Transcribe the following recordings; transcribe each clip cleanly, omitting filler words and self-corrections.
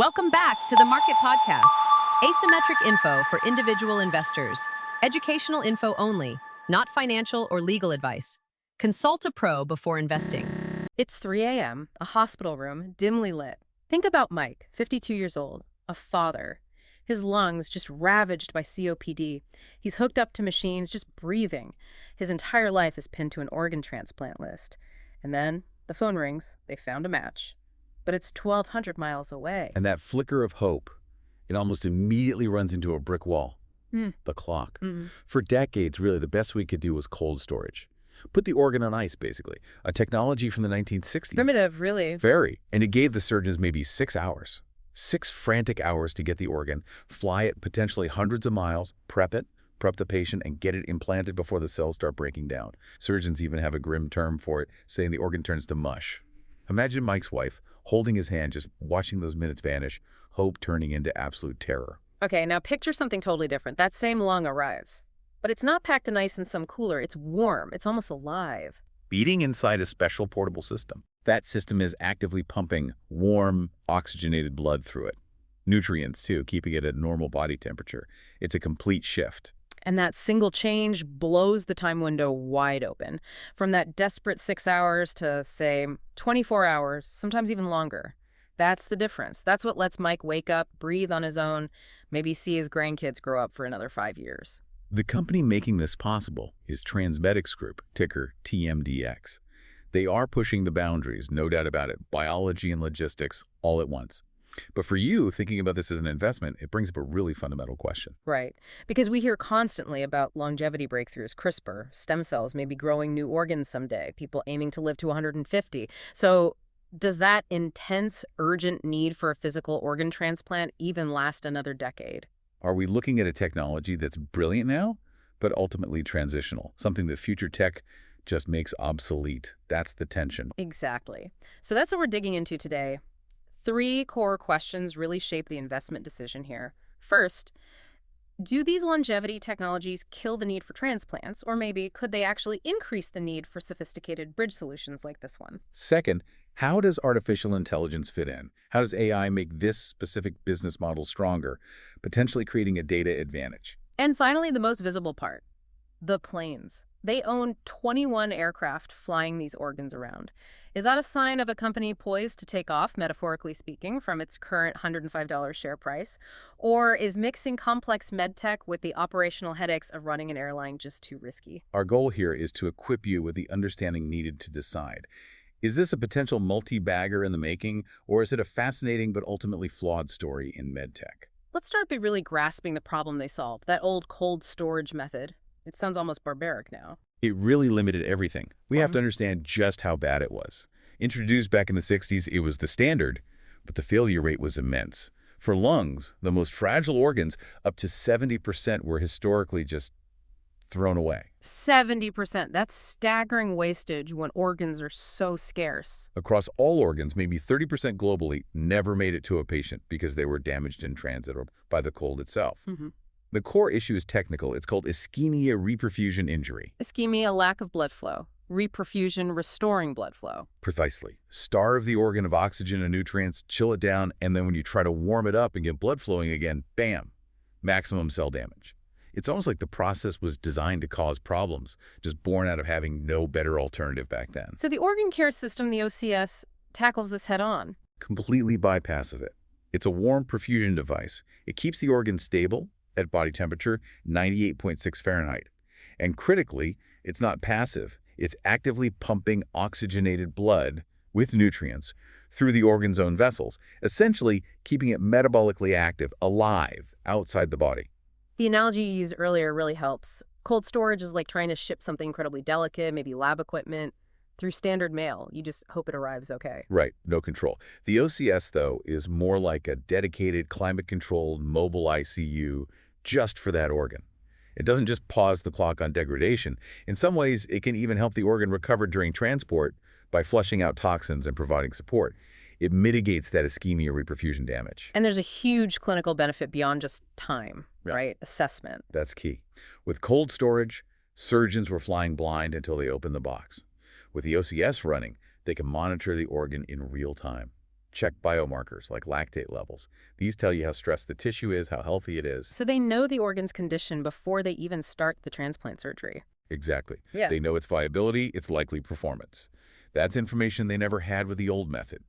Welcome back to the Market Podcast. Asymmetric info for individual investors. Educational info only, not financial or legal advice. Consult a pro before investing. It's 3 a.m., a hospital room, dimly lit. Think about Mike, 52 years old, a father. His lungs just ravaged by COPD. He's hooked up to machines, just breathing. His entire life is pinned to an organ transplant list. And then the phone rings. They found a match. But it's 1,200 miles away. And that flicker of hope, it almost immediately runs into a brick wall. The clock. For decades, really, the best we could do was cold storage. Put the organ on ice, basically. A technology from the 1960s. Primitive, really. Very. And it gave the surgeons maybe 6 hours. 6 frantic hours to get the organ, fly it potentially hundreds of miles, prep the patient, and get it implanted before the cells start breaking down. Surgeons even have a grim term for it, saying the organ turns to mush. Imagine Mike's wife holding his hand, just watching those minutes vanish, hope turning into absolute terror. Okay, now picture something totally different. That same lung arrives. But it's not packed in ice in some cooler. It's warm. It's almost alive. Beating inside a special portable system. That system is actively pumping warm, oxygenated blood through it. Nutrients, too, keeping it at normal body temperature. It's a complete shift. And that single change blows the time window wide open. From that desperate 6 hours to, say, 24 hours, sometimes even longer. That's the difference. That's what lets Mike wake up, breathe on his own, maybe see his grandkids grow up for another 5 years. The company making this possible is TransMedics Group, ticker TMDX. They are pushing the boundaries, no doubt about it, biology and logistics all at once. But for you, thinking about this as an investment, it brings up a really fundamental question. Right. Because we hear constantly about longevity breakthroughs, CRISPR, stem cells, maybe growing new organs someday, people aiming to live to 150. So does that intense, urgent need for a physical organ transplant even last another decade? Are we looking at a technology that's brilliant now, but ultimately transitional, something that future tech just makes obsolete? That's the tension. Exactly. So that's what we're digging into today. 3 core questions really shape the investment decision here. First, do these longevity technologies kill the need for transplants, or maybe could they actually increase the need for sophisticated bridge solutions like this one? Second, how does artificial intelligence fit in? How does AI make this specific business model stronger, potentially creating a data advantage? And finally, the most visible part, the planes. They own 21 aircraft flying these organs around. Is that a sign of a company poised to take off, metaphorically speaking, from its current $105 share price? Or is mixing complex medtech with the operational headaches of running an airline just too risky? Our goal here is to equip you with the understanding needed to decide. Is this a potential multi-bagger in the making, or is it a fascinating but ultimately flawed story in medtech? Let's start by really grasping the problem they solved, that old cold storage method. It sounds almost barbaric now. It really limited everything. We have to understand just how bad it was. Introduced back in the 60s, it was the standard, but the failure rate was immense. For lungs, the most fragile organs, up to 70% were historically just thrown away. 70%. That's staggering wastage when organs are so scarce. Across all organs, maybe 30% globally never made it to a patient because they were damaged in transit or by the cold itself. The core issue is technical. It's called ischemia-reperfusion injury. Ischemia, lack of blood flow. Reperfusion, restoring blood flow. Precisely. Starve the organ of oxygen and nutrients, chill it down, and then when you try to warm it up and get blood flowing again, bam, maximum cell damage. It's almost like the process was designed to cause problems, just born out of having no better alternative back then. So the organ care system, the OCS, tackles this head on. Completely bypasses it. It's a warm perfusion device. It keeps the organ stable at body temperature, 98.6 Fahrenheit. And critically, it's not passive. It's actively pumping oxygenated blood with nutrients through the organ's own vessels, essentially keeping it metabolically active, alive, outside the body. The analogy you used earlier really helps. Cold storage is like trying to ship something incredibly delicate, maybe lab equipment, through standard mail. You just hope it arrives okay. Right, no control. The OCS, though, is more like a dedicated, climate-controlled, mobile ICU just for that organ. It doesn't just pause the clock on degradation. In some ways, it can even help the organ recover during transport by flushing out toxins and providing support. It mitigates that ischemia-reperfusion damage. And there's a huge clinical benefit beyond just time, right? Assessment. That's key. With cold storage, surgeons were flying blind until they opened the box. With the OCS running, they can monitor the organ in real time. check biomarkers like lactate levels. These tell you how stressed the tissue is, how healthy it is. So they know the organ's condition before they even start the transplant surgery. Exactly. Yeah. They know its viability, its likely performance. That's information they never had with the old method.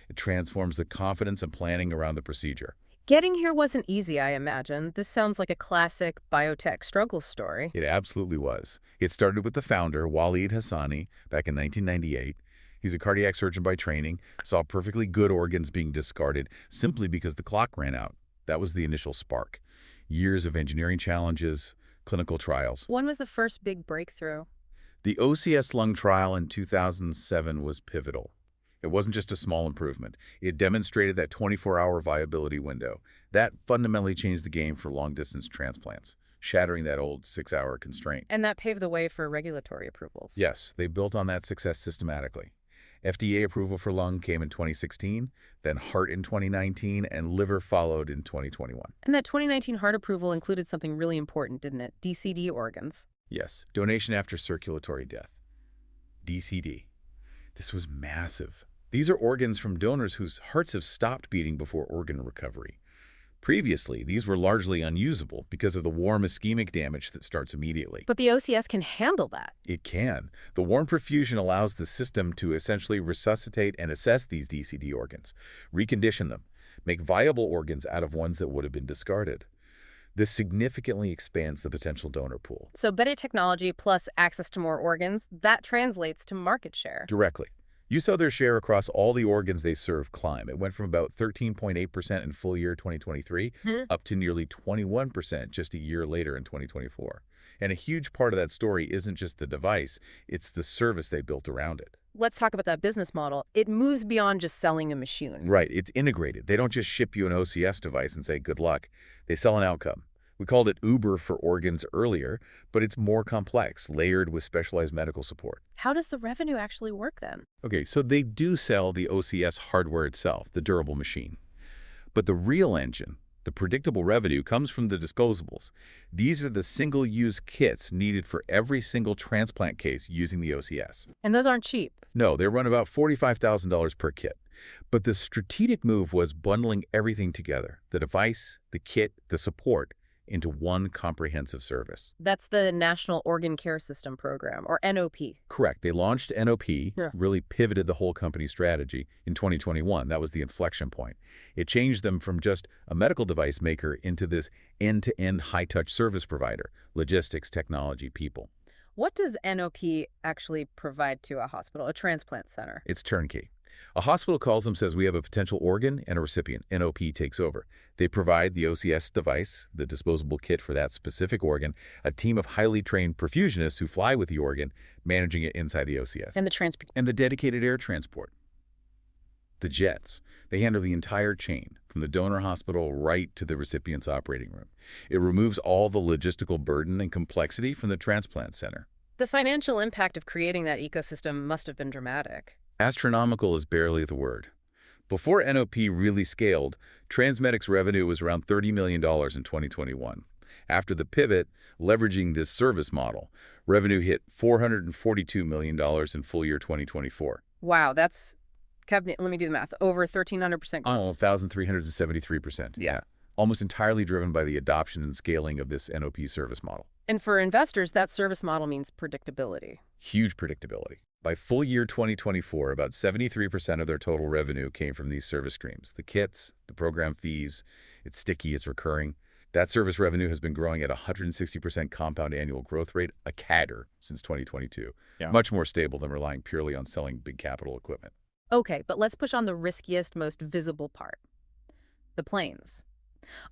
It transforms the confidence and planning around the procedure. Getting here wasn't easy, I imagine. This sounds like a classic biotech struggle story. It absolutely was. It started with the founder, Waleed Hassani, back in 1998. He's a cardiac surgeon by training, saw perfectly good organs being discarded simply because the clock ran out. That was the initial spark. Years of engineering challenges, clinical trials. When was the first big breakthrough? The OCS lung trial in 2007 was pivotal. It wasn't just a small improvement. It demonstrated that 24-hour viability window. That fundamentally changed the game for long-distance transplants, shattering that old 6-hour constraint. And that paved the way for regulatory approvals. Yes, they built on that success systematically. FDA approval for lung came in 2016, then heart in 2019, and liver followed in 2021. And that 2019 heart approval included something really important, didn't it? DCD organs. Yes, donation after circulatory death. DCD. This was massive. These are organs from donors whose hearts have stopped beating before organ recovery. Previously, these were largely unusable because of the warm ischemic damage that starts immediately. But the OCS can handle that. It can. The warm perfusion allows the system to essentially resuscitate and assess these DCD organs, recondition them, make viable organs out of ones that would have been discarded. This significantly expands the potential donor pool. So better technology plus access to more organs, that translates to market share. Directly. You saw their share across all the organs they serve climb. It went from about 13.8% in full year 2023 up to nearly 21% just a year later in 2024. And a huge part of that story isn't just the device, it's the service they built around it. Let's talk about that business model. It moves beyond just selling a machine. Right, it's integrated. They don't just ship you an OCS device and say, good luck. They sell an outcome. We called it Uber for organs earlier, but it's more complex, layered with specialized medical support. How does the revenue actually work then? Okay, so they do sell the OCS hardware itself, the durable machine. But the real engine, the predictable revenue, comes from the disposables. These are the single-use kits needed for every single transplant case using the OCS. And those aren't cheap. No, they run about $45,000 per kit. But the strategic move was bundling everything together, the device, the kit, the support, into one comprehensive service. That's the National Organ Care System program, or NOP. Correct. They launched NOP, really pivoted the whole company strategy in 2021. That was the inflection point. It changed them from just a medical device maker into this end-to-end high-touch service provider, logistics, technology, people. What does NOP actually provide to a hospital, a transplant center? It's turnkey. A hospital calls them, says we have a potential organ and a recipient. NOP takes over. They provide the OCS device, the disposable kit for that specific organ, a team of highly trained perfusionists who fly with the organ, managing it inside the OCS. And the dedicated air transport. The jets. They handle the entire chain, from the donor hospital right to the recipient's operating room. It removes all the logistical burden and complexity from the transplant center. The financial impact of creating that ecosystem must have been dramatic. Astronomical is barely the word. Before NOP really scaled, TransMedics revenue was around $30 million in 2021. After the pivot, leveraging this service model, revenue hit $442 million in full year 2024. Wow, that's, let me do the math, over 1,300% growth. Oh, 1,373%. Yeah. Almost entirely driven by the adoption and scaling of this NOP service model. And for investors, that service model means predictability. Huge predictability. By full year 2024, about 73% of their total revenue came from these service streams. The kits, the program fees, it's sticky, it's recurring. That service revenue has been growing at a 160% compound annual growth rate, a CAGR, since 2022. Yeah. Much more stable than relying purely on selling big capital equipment. Okay, but let's push on the riskiest, most visible part. The planes.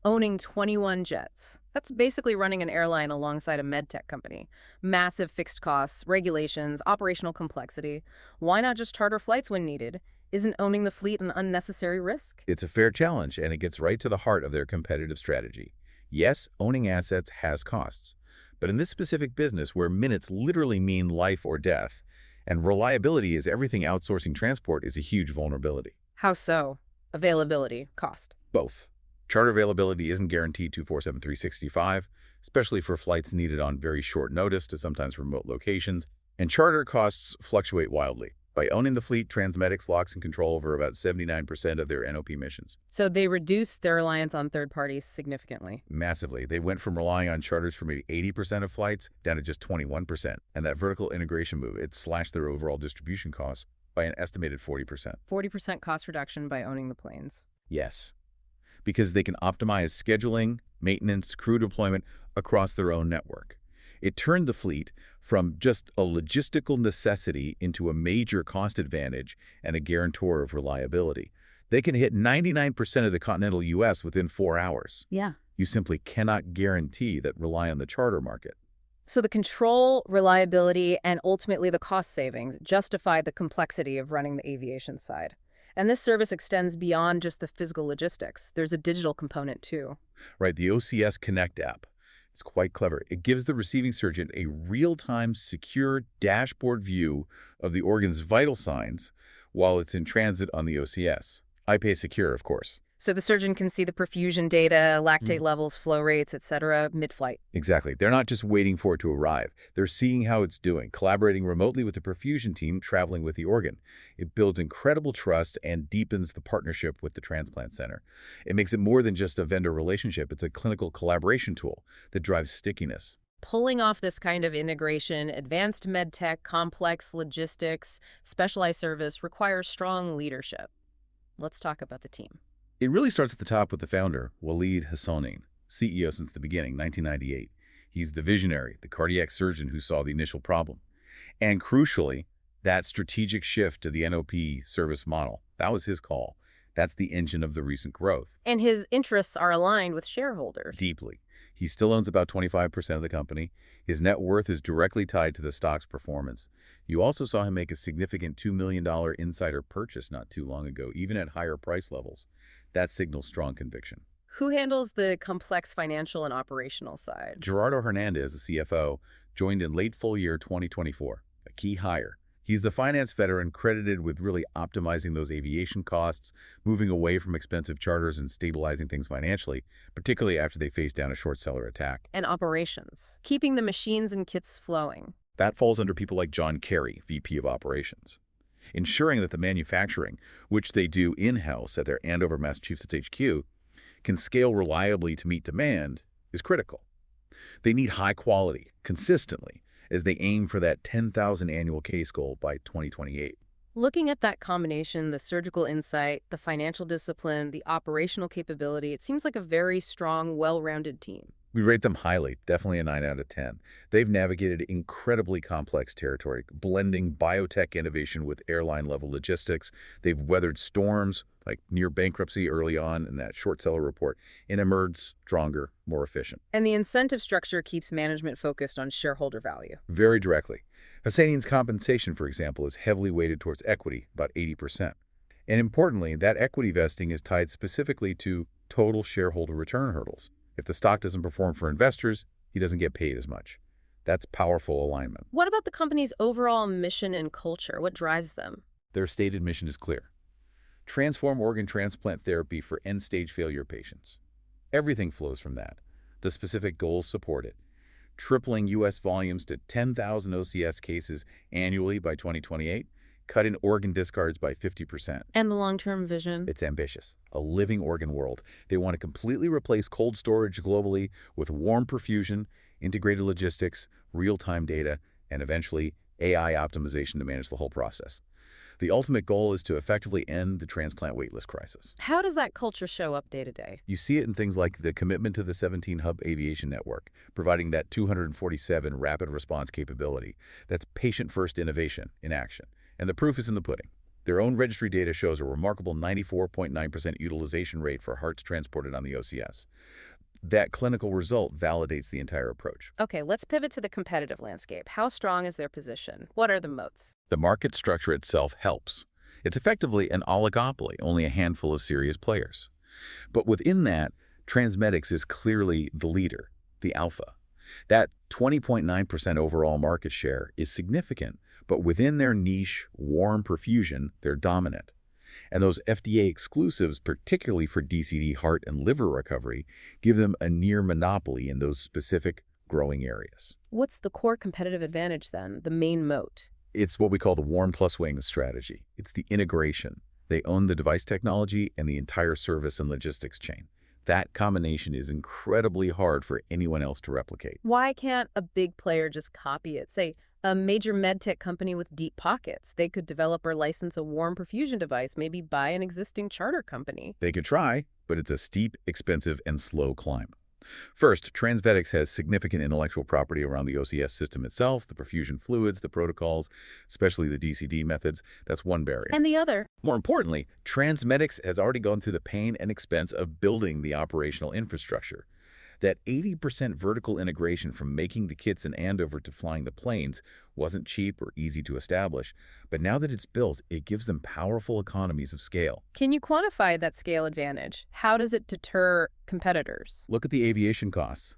Owning 21 jets. That's basically running an airline alongside a medtech company. Massive fixed costs, regulations, operational complexity. Why not just charter flights when needed? Isn't owning the fleet an unnecessary risk? It's a fair challenge, and it gets right to the heart of their competitive strategy. Yes, owning assets has costs. But in this specific business, where minutes literally mean life or death, and reliability is everything outsourcing transport, is a huge vulnerability. How so? Availability, cost. Both. Charter availability isn't guaranteed 24/7, 365, especially for flights needed on very short notice to sometimes remote locations, and charter costs fluctuate wildly. By owning the fleet, TransMedics locks in control over about 79% of their NOP missions. So they reduced their reliance on third parties significantly. Massively. They went from relying on charters for maybe 80% of flights down to just 21%. And that vertical integration move, it slashed their overall distribution costs by an estimated 40%. 40% cost reduction by owning the planes. Yes, because they can optimize scheduling, maintenance, crew deployment across their own network. It turned the fleet from just a logistical necessity into a major cost advantage and a guarantor of reliability. They can hit 99% of the continental U.S. within 4 hours. Yeah. You simply cannot guarantee that rely on the charter market. So the control, reliability, and ultimately the cost savings justify the complexity of running the aviation side. And this service extends beyond just the physical logistics. There's a digital component too. Right, the OCS Connect app. It's quite clever. It gives the receiving surgeon a real-time, secure dashboard view of the organ's vital signs while it's in transit on the OCS. IP secure, of course. So the surgeon can see the perfusion data, lactate levels, flow rates, etc., mid-flight. Exactly. They're not just waiting for it to arrive. They're seeing how it's doing, collaborating remotely with the perfusion team traveling with the organ. It builds incredible trust and deepens the partnership with the transplant center. It makes it more than just a vendor relationship. It's a clinical collaboration tool that drives stickiness. Pulling off this kind of integration, advanced med tech, complex logistics, specialized service requires strong leadership. Let's talk about the team. It really starts at the top with the founder, Waleed Hassanein, CEO since the beginning, 1998. He's the visionary, the cardiac surgeon who saw the initial problem. And crucially, that strategic shift to the NOP service model, that was his call. That's the engine of the recent growth. And his interests are aligned with shareholders. Deeply. He still owns about 25% of the company. His net worth is directly tied to the stock's performance. You also saw him make a significant $2 million insider purchase not too long ago, even at higher price levels. That signals strong conviction. Who handles the complex financial and operational side? Gerardo Hernandez, the CFO, joined in late full year 2024, a key hire. He's the finance veteran credited with really optimizing those aviation costs, moving away from expensive charters and stabilizing things financially, particularly after they faced down a short seller attack. And operations, keeping the machines and kits flowing. That falls under people like John Carey, VP of Operations. Ensuring that the manufacturing, which they do in-house at their Andover, Massachusetts HQ, can scale reliably to meet demand is critical. They need high quality, consistently, as they aim for that 10,000 annual case goal by 2028. Looking at that combination, the surgical insight, the financial discipline, the operational capability, it seems like a very strong, well-rounded team. We rate them highly, definitely a 9 out of 10. They've navigated incredibly complex territory, blending biotech innovation with airline-level logistics. They've weathered storms, like near bankruptcy early on in that short seller report, and emerged stronger, more efficient. And the incentive structure keeps management focused on shareholder value. Very directly. Hassanin's compensation, for example, is heavily weighted towards equity, about 80%. And importantly, that equity vesting is tied specifically to total shareholder return hurdles. If the stock doesn't perform for investors, he doesn't get paid as much. That's powerful alignment. What about the company's overall mission and culture? What drives them? Their stated mission is clear. Transform organ transplant therapy for end-stage failure patients. Everything flows from that. The specific goals support it. Tripling U.S. volumes to 10,000 OCS cases annually by 2028, cutting organ discards by 50%. And the long-term vision? It's ambitious. A living organ world. They want to completely replace cold storage globally with warm perfusion, integrated logistics, real-time data, and eventually AI optimization to manage the whole process. The ultimate goal is to effectively end the transplant waitlist crisis. How does that culture show up day to day? You see it in things like the commitment to the 17-hub aviation network, providing that 247 rapid response capability. That's patient-first innovation in action. And the proof is in the pudding. Their own registry data shows a remarkable 94.9% utilization rate for hearts transported on the OCS. That clinical result validates the entire approach. Okay, let's pivot to the competitive landscape. How strong is their position? What are the moats? The market structure itself helps. It's effectively an oligopoly, only a handful of serious players. But within that, TransMedics is clearly the leader, the alpha. That 20.9% overall market share is significant, but within their niche, warm perfusion, they're dominant. And those FDA exclusives, particularly for DCD heart and liver recovery, give them a near monopoly in those specific growing areas. What's the core competitive advantage then, the main moat? It's what we call the warm plus wings strategy. It's the integration. They own the device technology and the entire service and logistics chain. That combination is incredibly hard for anyone else to replicate. Why can't a big player just copy it? Say, a major medtech company with deep pockets. They could develop or license a warm perfusion device, maybe buy an existing charter company. They could try, but it's a steep, expensive, and slow climb. First, TransMedics has significant intellectual property around the OCS system itself, the perfusion fluids, the protocols, especially the DCD methods. That's one barrier. And the other? More importantly, TransMedics has already gone through the pain and expense of building the operational infrastructure. That 80% vertical integration from making the kits in Andover to flying the planes wasn't cheap or easy to establish, but now that it's built, it gives them powerful economies of scale. Can you quantify that scale advantage? How does it deter competitors? Look at the aviation costs.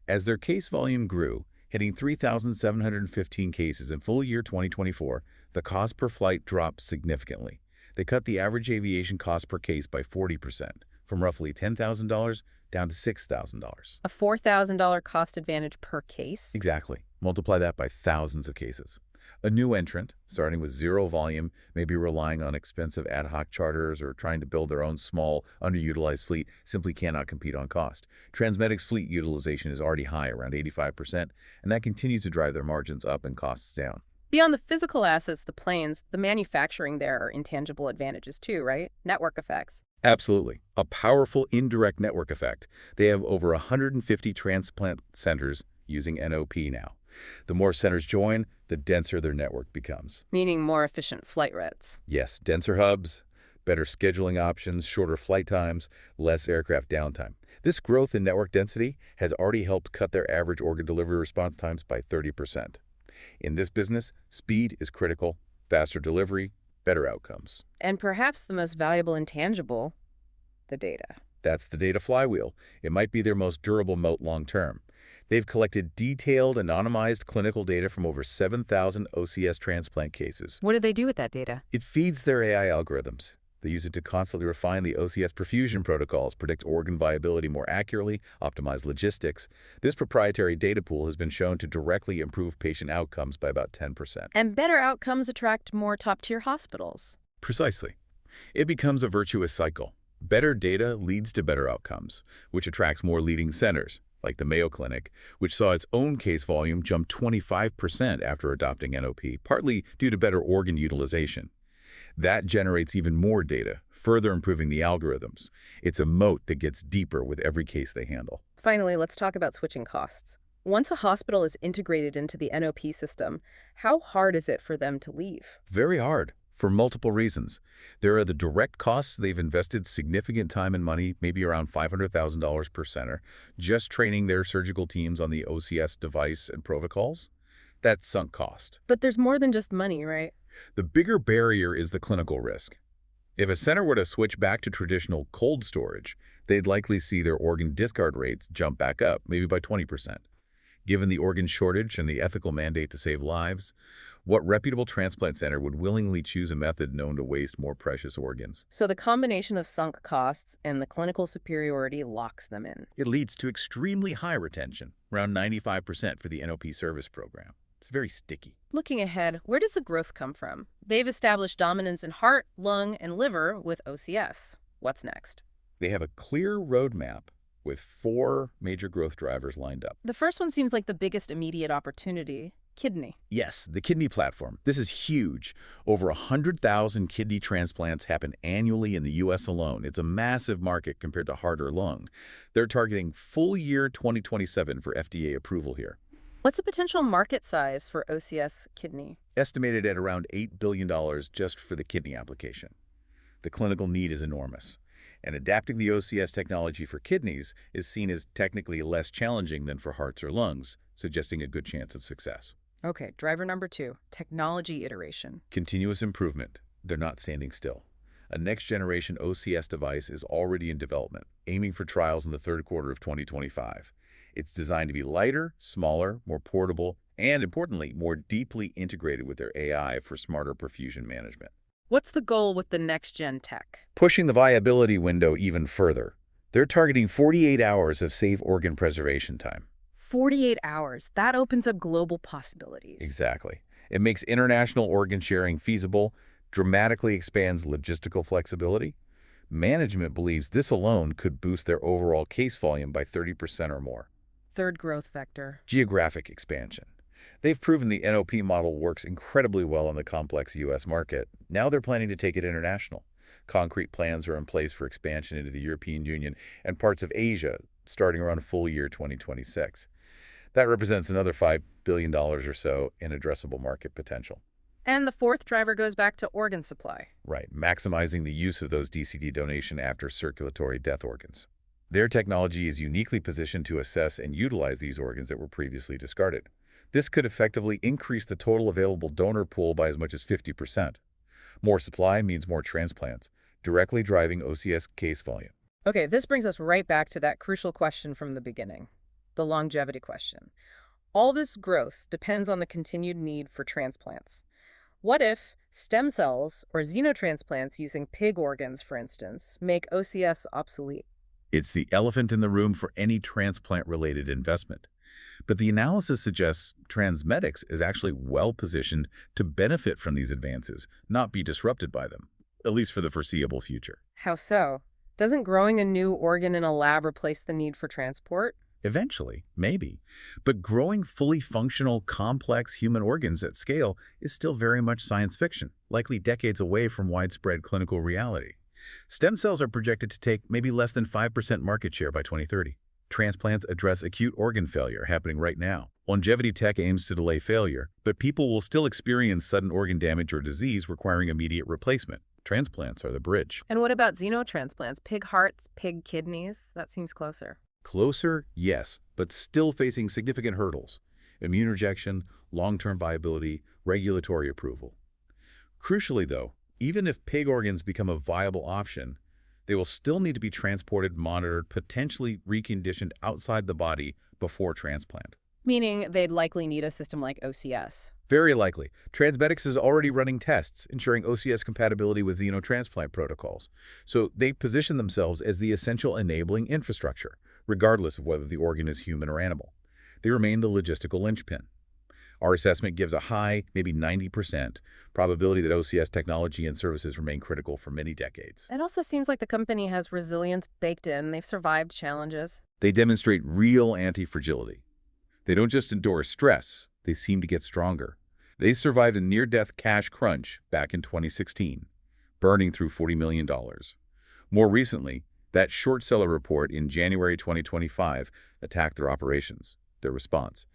As their case volume grew, hitting 3,715 cases in full year 2024, the cost per flight dropped significantly. They cut the average aviation cost per case by 40%, from roughly $10,000 down to $6,000. A $4,000 cost advantage per case? Exactly. Multiply that by thousands of cases. A new entrant, starting with zero volume, may be relying on expensive ad hoc charters or trying to build their own small, underutilized fleet, simply cannot compete on cost. TransMedics' fleet utilization is already high, around 85%, and that continues to drive their margins up and costs down. Beyond the physical assets, the planes, the manufacturing there are intangible advantages too, right? Network effects. Absolutely. A powerful indirect network effect. They have over 150 transplant centers using NOP now. The more centers join, the denser their network becomes. Meaning more efficient flight routes. Yes, denser hubs, better scheduling options, shorter flight times, less aircraft downtime. This growth in network density has already helped cut their average organ delivery response times by 30%. In this business, speed is critical, faster delivery, better outcomes. And perhaps the most valuable intangible, the data. That's the data flywheel. It might be their most durable moat long-term. They've collected detailed, anonymized clinical data from over 7,000 OCS transplant cases. What do they do with that data? It feeds their AI algorithms. They use it to constantly refine the OCS perfusion protocols, predict organ viability more accurately, optimize logistics. This proprietary data pool has been shown to directly improve patient outcomes by about 10%. And better outcomes attract more top-tier hospitals. Precisely. It becomes a virtuous cycle. Better data leads to better outcomes, which attracts more leading centers, like the Mayo Clinic, which saw its own case volume jump 25% after adopting NOP, partly due to better organ utilization. That generates even more data, further improving the algorithms. It's a moat that gets deeper with every case they handle. Finally, let's talk about switching costs. Once a hospital is integrated into the NOP system, how hard is it for them to leave? Very hard, for multiple reasons. There are the direct costs. They've invested significant time and money, maybe around $500,000 per center, just training their surgical teams on the OCS device and protocols. That's sunk cost. But there's more than just money, right? The bigger barrier is the clinical risk. If a center were to switch back to traditional cold storage, they'd likely see their organ discard rates jump back up, maybe by 20%. Given the organ shortage and the ethical mandate to save lives, what reputable transplant center would willingly choose a method known to waste more precious organs? So the combination of sunk costs and the clinical superiority locks them in. It leads to extremely high retention, around 95% for the NOP service program. It's very sticky. Looking ahead, where does the growth come from? They've established dominance in heart, lung, and liver with OCS. What's next? They have a clear roadmap with 4 major growth drivers lined up. The first one seems like the biggest immediate opportunity: kidney. Yes, the kidney platform. This is huge. Over 100,000 kidney transplants happen annually in the U.S. alone. It's a massive market compared to heart or lung. They're targeting full year 2027 for FDA approval here. What's the potential market size for OCS kidney? Estimated at around $8 billion just for the kidney application. The clinical need is enormous, and adapting the OCS technology for kidneys is seen as technically less challenging than for hearts or lungs, suggesting a good chance of success. Okay, driver number 2, technology iteration. Continuous improvement. They're not standing still. A next-generation OCS device is already in development, aiming for trials in the third quarter of 2025. It's designed to be lighter, smaller, more portable, and importantly, more deeply integrated with their AI for smarter perfusion management. What's the goal with the next-gen tech? Pushing the viability window even further. They're targeting 48 hours of safe organ preservation time. 48 hours. That opens up global possibilities. Exactly. It makes international organ sharing feasible, dramatically expands logistical flexibility. Management believes this alone could boost their overall case volume by 30% or more. Third growth vector. Geographic expansion. They've proven the NOP model works incredibly well in the complex U.S. market. Now they're planning to take it international. Concrete plans are in place for expansion into the European Union and parts of Asia starting around full year 2026. That represents another $5 billion or so in addressable market potential. And the fourth driver goes back to organ supply. Right, maximizing the use of those DCD donation after circulatory death organs. Their technology is uniquely positioned to assess and utilize these organs that were previously discarded. This could effectively increase the total available donor pool by as much as 50%. More supply means more transplants, directly driving OCS case volume. Okay, this brings us right back to that crucial question from the beginning, the longevity question. All this growth depends on the continued need for transplants. What if stem cells or xenotransplants using pig organs, for instance, make OCS obsolete? It's the elephant in the room for any transplant-related investment. But the analysis suggests TransMedics is actually well-positioned to benefit from these advances, not be disrupted by them, at least for the foreseeable future. How so? Doesn't growing a new organ in a lab replace the need for transport? Eventually, maybe. But growing fully functional, complex human organs at scale is still very much science fiction, likely decades away from widespread clinical reality. Stem cells are projected to take maybe less than 5% market share by 2030. Transplants address acute organ failure happening right now. Longevity tech aims to delay failure, but people will still experience sudden organ damage or disease requiring immediate replacement. Transplants are the bridge. And what about xenotransplants? Pig hearts, pig kidneys? That seems closer. Closer, yes, but still facing significant hurdles. Immune rejection, long-term viability, regulatory approval. Crucially, though, even if pig organs become a viable option, they will still need to be transported, monitored, potentially reconditioned outside the body before transplant. Meaning they'd likely need a system like OCS. Very likely. TransMedics is already running tests, ensuring OCS compatibility with xenotransplant protocols. So they position themselves as the essential enabling infrastructure, regardless of whether the organ is human or animal. They remain the logistical linchpin. Our assessment gives a high, maybe 90%, probability that OCS technology and services remain critical for many decades. It also seems like the company has resilience baked in. They've survived challenges. They demonstrate real anti-fragility. They don't just endure stress, they seem to get stronger. They survived a near-death cash crunch back in 2016, burning through $40 million. More recently, that short seller report in January 2025 attacked their operations, their response.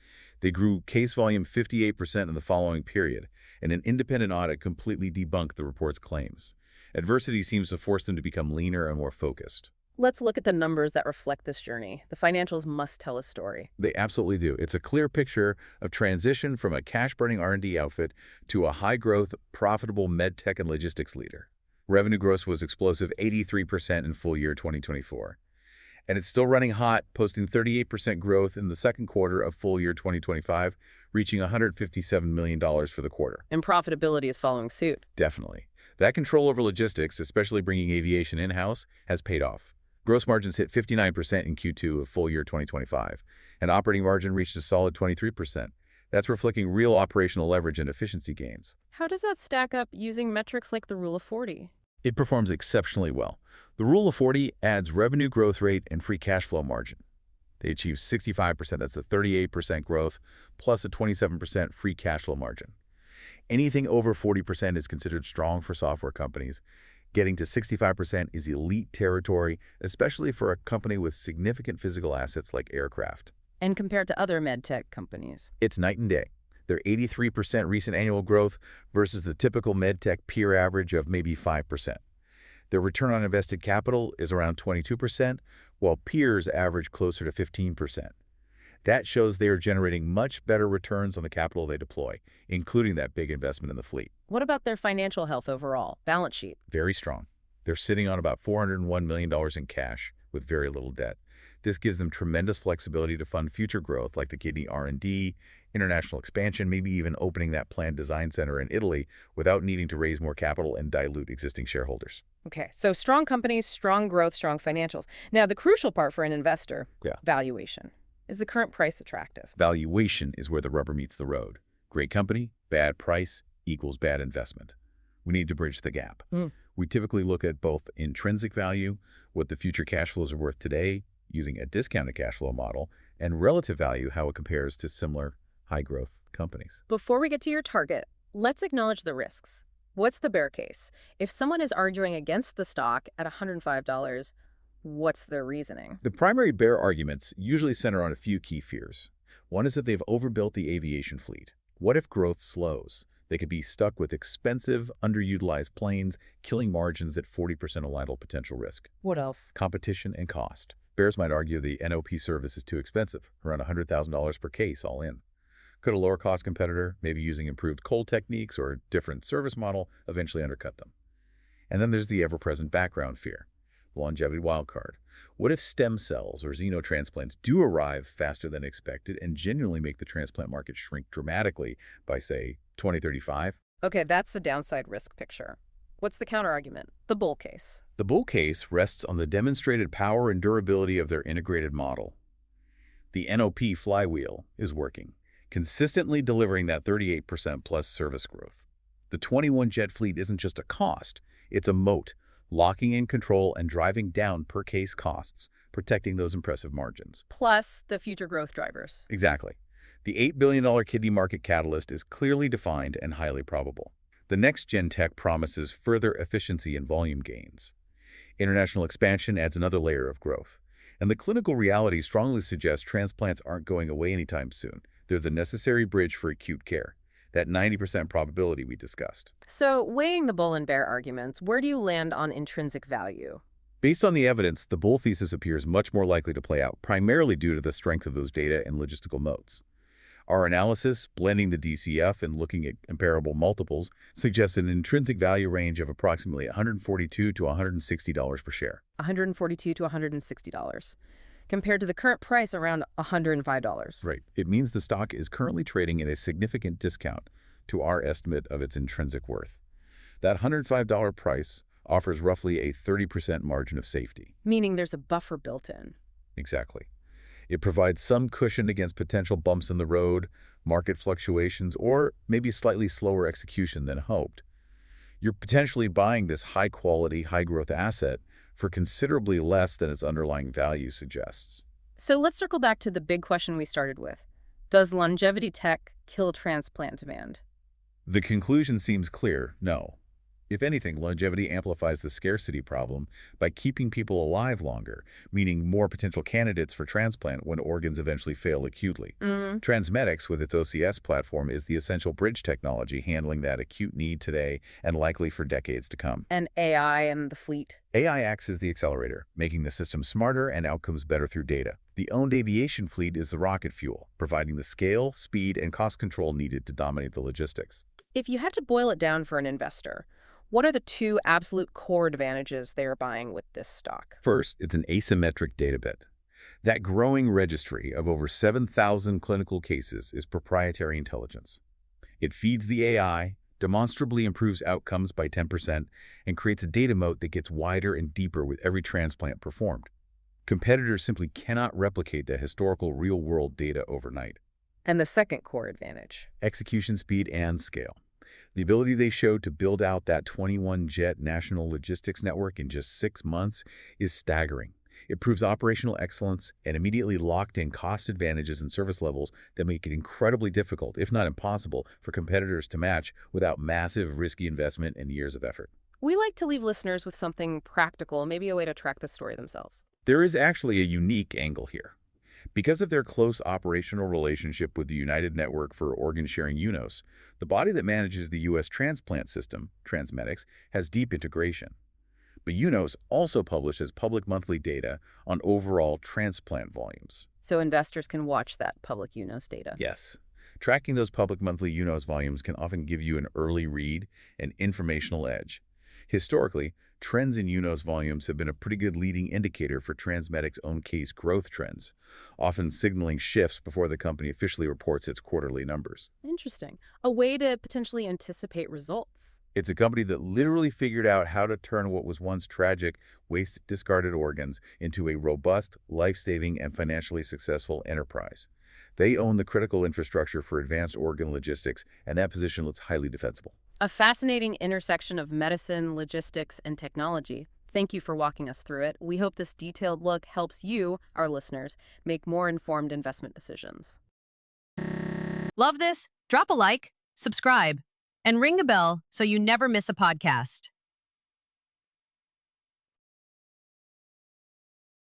They grew case volume 58% in the following period, and an independent audit completely debunked the report's claims. Adversity seems to force them to become leaner and more focused. Let's look at the numbers that reflect this journey. The financials must tell a story. They absolutely do. It's a clear picture of transition from a cash-burning R&D outfit to a high-growth, profitable medtech and logistics leader. Revenue growth was explosive, 83% in full year 2024. And it's still running hot, posting 38% growth in the second quarter of full year 2025, reaching $157 million for the quarter. And profitability is following suit. Definitely. That control over logistics, especially bringing aviation in-house, has paid off. Gross margins hit 59% in Q2 of full year 2025, and operating margin reached a solid 23%. That's reflecting real operational leverage and efficiency gains. How does that stack up using metrics like the Rule of 40? It performs exceptionally well. The Rule of 40 adds revenue growth rate and free cash flow margin. They achieve 65%, that's a 38% growth, plus a 27% free cash flow margin. Anything over 40% is considered strong for software companies. Getting to 65% is elite territory, especially for a company with significant physical assets like aircraft. And compared to other medtech companies? It's night and day. Their 83% recent annual growth versus the typical medtech peer average of maybe 5%. Their return on invested capital is around 22%, while peers average closer to 15%. That shows they are generating much better returns on the capital they deploy, including that big investment in the fleet. What about their financial health overall? Balance sheet? Very strong. They're sitting on about $401 million in cash with very little debt. This gives them tremendous flexibility to fund future growth like the kidney R&D, international expansion, maybe even opening that planned design center in Italy without needing to raise more capital and dilute existing shareholders. Okay, so strong companies, strong growth, strong financials. Now, the crucial part for an investor, valuation. Is the current price attractive? Valuation is where the rubber meets the road. Great company, bad price equals bad investment. We need to bridge the gap. We typically look at both intrinsic value, what the future cash flows are worth today, using a discounted cash flow model, and relative value, how it compares to similar high-growth companies. Before we get to your target, let's acknowledge the risks. What's the bear case? If someone is arguing against the stock at $105, what's their reasoning? The primary bear arguments usually center on a few key fears. One is that they've overbuilt the aviation fleet. What if growth slows? They could be stuck with expensive, underutilized planes, killing margins at 40% of idle potential risk. What else? Competition and cost. Bears might argue the NOP service is too expensive, around $100,000 per case all in. Could a lower-cost competitor, maybe using improved cold techniques or a different service model, eventually undercut them? And then there's the ever-present background fear, the longevity wildcard. What if stem cells or xenotransplants do arrive faster than expected and genuinely make the transplant market shrink dramatically by, say, 2035? Okay, that's the downside risk picture. What's the counterargument? The bull case. The bull case rests on the demonstrated power and durability of their integrated model. The NOP flywheel is working, consistently delivering that 38% plus service growth. The 21-jet fleet isn't just a cost, it's a moat, locking in control and driving down per-case costs, protecting those impressive margins. Plus the future growth drivers. Exactly. The $8 billion kidney market catalyst is clearly defined and highly probable. The next-gen tech promises further efficiency and volume gains. International expansion adds another layer of growth. And the clinical reality strongly suggests transplants aren't going away anytime soon. They're the necessary bridge for acute care, that 90% probability we discussed. So, weighing the bull and bear arguments, where do you land on intrinsic value? Based on the evidence, the bull thesis appears much more likely to play out, primarily due to the strength of those data and logistical moats. Our analysis, blending the DCF and looking at comparable multiples, suggests an intrinsic value range of approximately $142 to $160 per share. $142 to $160, compared to the current price around $105. Right. It means the stock is currently trading at a significant discount to our estimate of its intrinsic worth. That $105 price offers roughly a 30% margin of safety. Meaning there's a buffer built in. Exactly. It provides some cushion against potential bumps in the road, market fluctuations, or maybe slightly slower execution than hoped. You're potentially buying this high-quality, high-growth asset for considerably less than its underlying value suggests. So let's circle back to the big question we started with. Does longevity tech kill transplant demand? The conclusion seems clear, no. If anything, longevity amplifies the scarcity problem by keeping people alive longer, meaning more potential candidates for transplant when organs eventually fail acutely. TransMedics, with its OCS platform, is the essential bridge technology handling that acute need today and likely for decades to come. And AI and the fleet? AI acts as the accelerator, making the system smarter and outcomes better through data. The owned aviation fleet is the rocket fuel, providing the scale, speed, and cost control needed to dominate the logistics. If you had to boil it down for an investor, what are the two absolute core advantages they are buying with this stock? First, it's an asymmetric data bet. That growing registry of over 7,000 clinical cases is proprietary intelligence. It feeds the AI, demonstrably improves outcomes by 10%, and creates a data moat that gets wider and deeper with every transplant performed. Competitors simply cannot replicate that historical real-world data overnight. And the second core advantage? Execution speed and scale. The ability they showed to build out that 21-jet national logistics network in just 6 months is staggering. It proves operational excellence and immediately locked in cost advantages and service levels that make it incredibly difficult, if not impossible, for competitors to match without massive, risky investment and years of effort. We like to leave listeners with something practical, maybe a way to track the story themselves. There is actually a unique angle here. Because of their close operational relationship with the United Network for Organ Sharing UNOS, the body that manages the U.S. transplant system, TransMedics, has deep integration. But UNOS also publishes public monthly data on overall transplant volumes. So investors can watch that public UNOS data. Yes. Tracking those public monthly UNOS volumes can often give you an early read, an informational edge. Historically, trends in UNOS volumes have been a pretty good leading indicator for TransMedics' own case growth trends, often signaling shifts before the company officially reports its quarterly numbers. Interesting. A way to potentially anticipate results. It's a company that literally figured out how to turn what was once tragic, wasted, discarded organs into a robust, life-saving, and financially successful enterprise. They own the critical infrastructure for advanced organ logistics, and that position looks highly defensible. A fascinating intersection of medicine, logistics, and technology. Thank you for walking us through it. We hope this detailed look helps you, our listeners, make more informed investment decisions. Love this? Drop a like, subscribe, and ring the bell so you never miss a podcast.